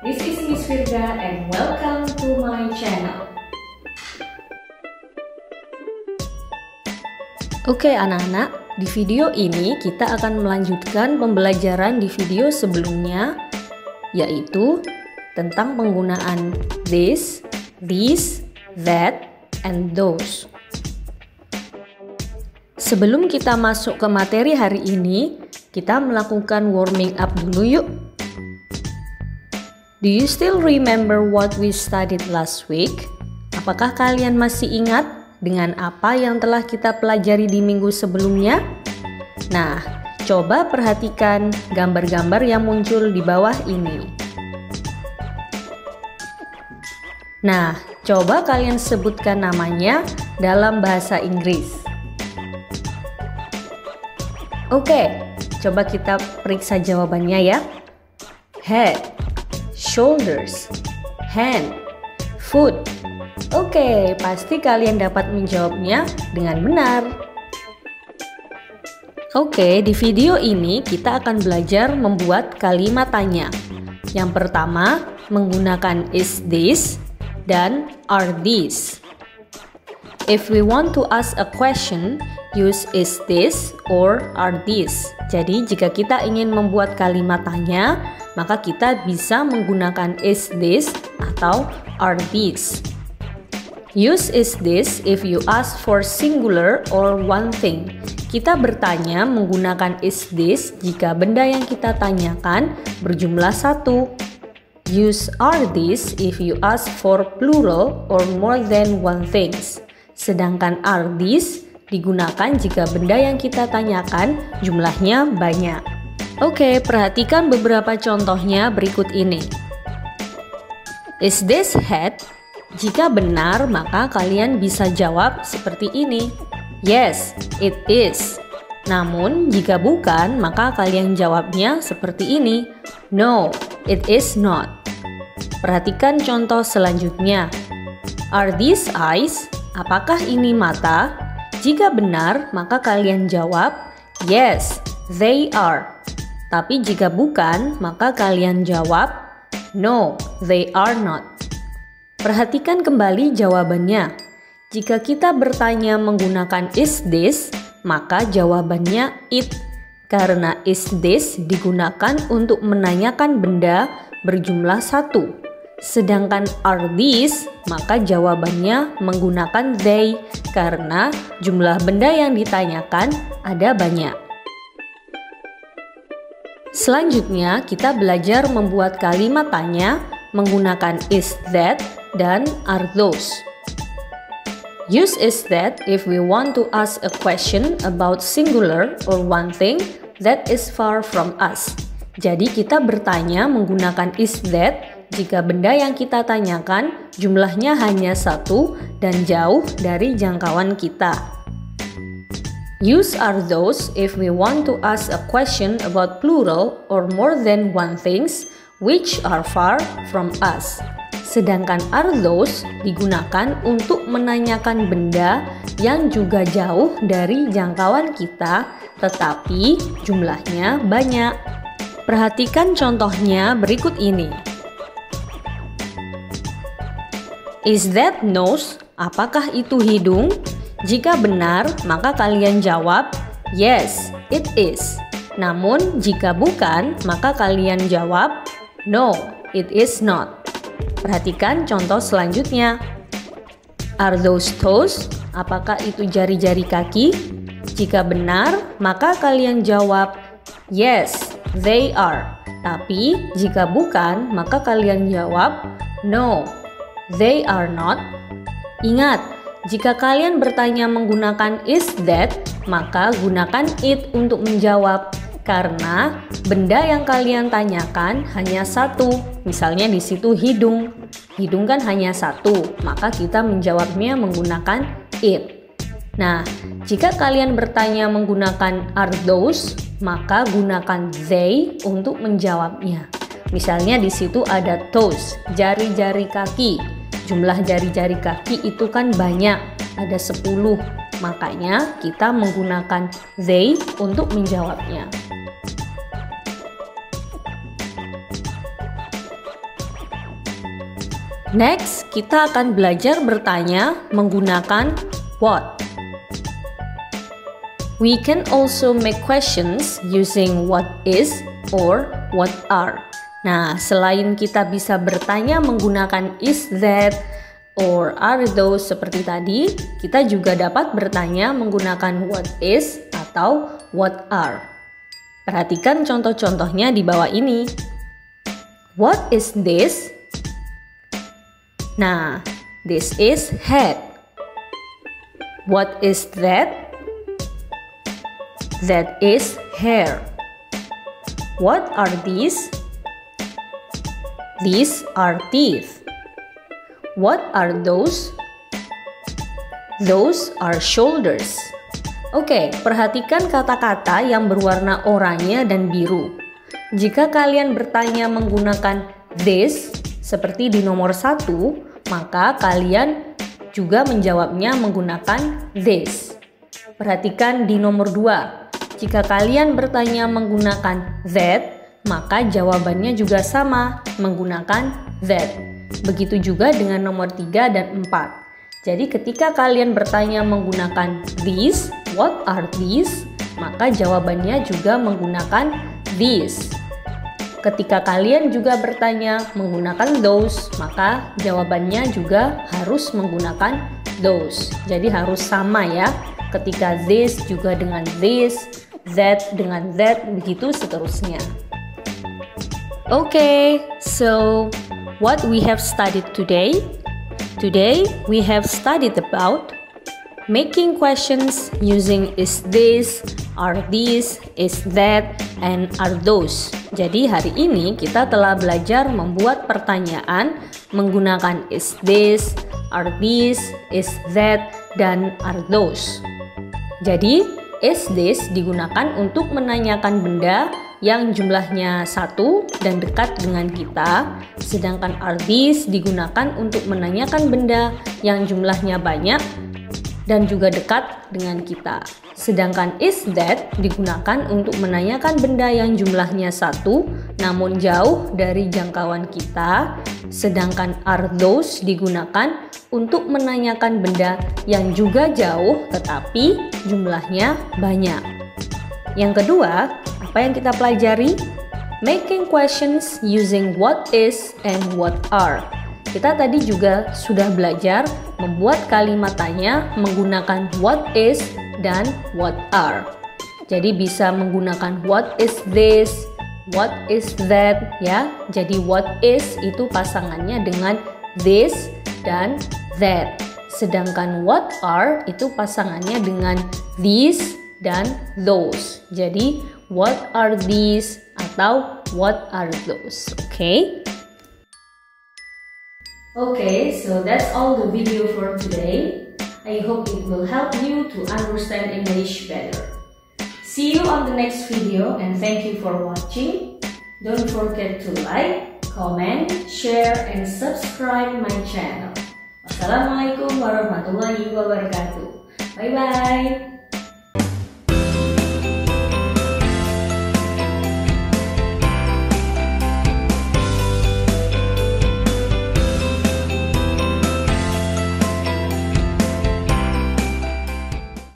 This is Miss Firda and welcome to my channel. Oke anak-anak, di video ini kita akan melanjutkan pembelajaran di video sebelumnya, yaitu tentang penggunaan this, these, that, and those. Sebelum kita masuk ke materi hari ini, kita melakukan warming up dulu yuk. Do you still remember what we studied last week? Apakah kalian masih ingat dengan apa yang telah kita pelajari di minggu sebelumnya? Nah, coba perhatikan gambar-gambar yang muncul di bawah ini. Nah, coba kalian sebutkan namanya dalam bahasa Inggris. Oke, coba kita periksa jawabannya ya. Head, shoulders, hand, foot. Oke, pasti kalian dapat menjawabnya dengan benar. Oke, di video ini kita akan belajar membuat kalimat tanya. Yang pertama, menggunakan is this dan are these. If we want to ask a question, use is this or are these. Jadi jika kita ingin membuat kalimat tanya, maka kita bisa menggunakan is this atau are these. Use is this if you ask for singular or one thing. Kita bertanya menggunakan is this jika benda yang kita tanyakan berjumlah satu. Use are these if you ask for plural or more than one things. Sedangkan are these digunakan jika benda yang kita tanyakan jumlahnya banyak. Oke, perhatikan beberapa contohnya berikut ini. Is this hat? Jika benar, maka kalian bisa jawab seperti ini. Yes, it is. Namun, jika bukan, maka kalian jawabnya seperti ini. No, it is not. Perhatikan contoh selanjutnya. Are these eyes? Apakah ini mata? Jika benar, maka kalian jawab, yes, they are. Tapi jika bukan, maka kalian jawab, no, they are not. Perhatikan kembali jawabannya. Jika kita bertanya menggunakan is this, maka jawabannya it. Karena is this digunakan untuk menanyakan benda berjumlah satu. Sedangkan are these, maka jawabannya menggunakan they karena jumlah benda yang ditanyakan ada banyak. Selanjutnya, kita belajar membuat kalimat tanya menggunakan is that dan are those. Use is that if we want to ask a question about singular or one thing that is far from us. Jadi kita bertanya menggunakan is that jika benda yang kita tanyakan jumlahnya hanya satu dan jauh dari jangkauan kita. Use are those if we want to ask a question about plural or more than one things which are far from us. Sedangkan are those digunakan untuk menanyakan benda yang juga jauh dari jangkauan kita tetapi jumlahnya banyak. Perhatikan contohnya berikut ini. Is that nose? Apakah itu hidung? Jika benar, maka kalian jawab, yes, it is. Namun, jika bukan, maka kalian jawab, no, it is not. Perhatikan contoh selanjutnya. Are those toes? Apakah itu jari-jari kaki? Jika benar, maka kalian jawab, yes, they are. Tapi, jika bukan, maka kalian jawab, no, they are not. Ingat, jika kalian bertanya menggunakan is that, maka gunakan it untuk menjawab. Karena benda yang kalian tanyakan hanya satu. Misalnya di situ hidung. Hidung kan hanya satu, maka kita menjawabnya menggunakan it. Nah, jika kalian bertanya menggunakan are those, maka gunakan they untuk menjawabnya. Misalnya di situ ada toes, jari-jari kaki. Jumlah jari-jari kaki itu kan banyak, ada 10. Makanya kita menggunakan they untuk menjawabnya. Next, kita akan belajar bertanya menggunakan what. We can also make questions using what is or what are. Nah, selain kita bisa bertanya menggunakan is that or are those seperti tadi, kita juga dapat bertanya menggunakan what is atau what are. Perhatikan contoh-contohnya di bawah ini. What is this? Nah, this is head. What is that? That is hair. What are these? These are teeth. What are those? Those are shoulders. Oke, perhatikan kata-kata yang berwarna oranye dan biru. Jika kalian bertanya menggunakan this, seperti di nomor 1, maka kalian juga menjawabnya menggunakan this. Perhatikan di nomor 2. Jika kalian bertanya menggunakan that, maka jawabannya juga sama, menggunakan that. Begitu juga dengan nomor 3 dan 4. Jadi ketika kalian bertanya menggunakan these, what are these? Maka jawabannya juga menggunakan these. Ketika kalian juga bertanya menggunakan those, maka jawabannya juga harus menggunakan those. Jadi harus sama ya. Ketika this juga dengan this, that dengan that, begitu seterusnya. Okay, so what we have studied today? Today we have studied about making questions using is this, are these, is that, and are those. Jadi hari ini kita telah belajar membuat pertanyaan menggunakan is this, are these, is that, dan are those. Jadi is this digunakan untuk menanyakan benda yang jumlahnya 1 dan dekat dengan kita, sedangkan are these digunakan untuk menanyakan benda yang jumlahnya banyak dan juga dekat dengan kita. Sedangkan is that digunakan untuk menanyakan benda yang jumlahnya 1 namun jauh dari jangkauan kita, sedangkan are those digunakan untuk menanyakan benda yang juga jauh tetapi jumlahnya banyak. Yang kedua, apa yang kita pelajari? Making questions using what is and what are. Kita tadi juga sudah belajar membuat kalimat tanya menggunakan what is dan what are. Jadi bisa menggunakan what is this, what is that ya. Jadi what is itu pasangannya dengan this dan that. Sedangkan what are itu pasangannya dengan these dan those. Jadi what are these atau what are those. Okay? Okay, so that's all the video for today. I hope it will help you to understand English better. See you on the next video and thank you for watching. Don't forget to like, comment, share, and subscribe my channel. Wassalamualaikum warahmatullahi wabarakatuh. Bye bye.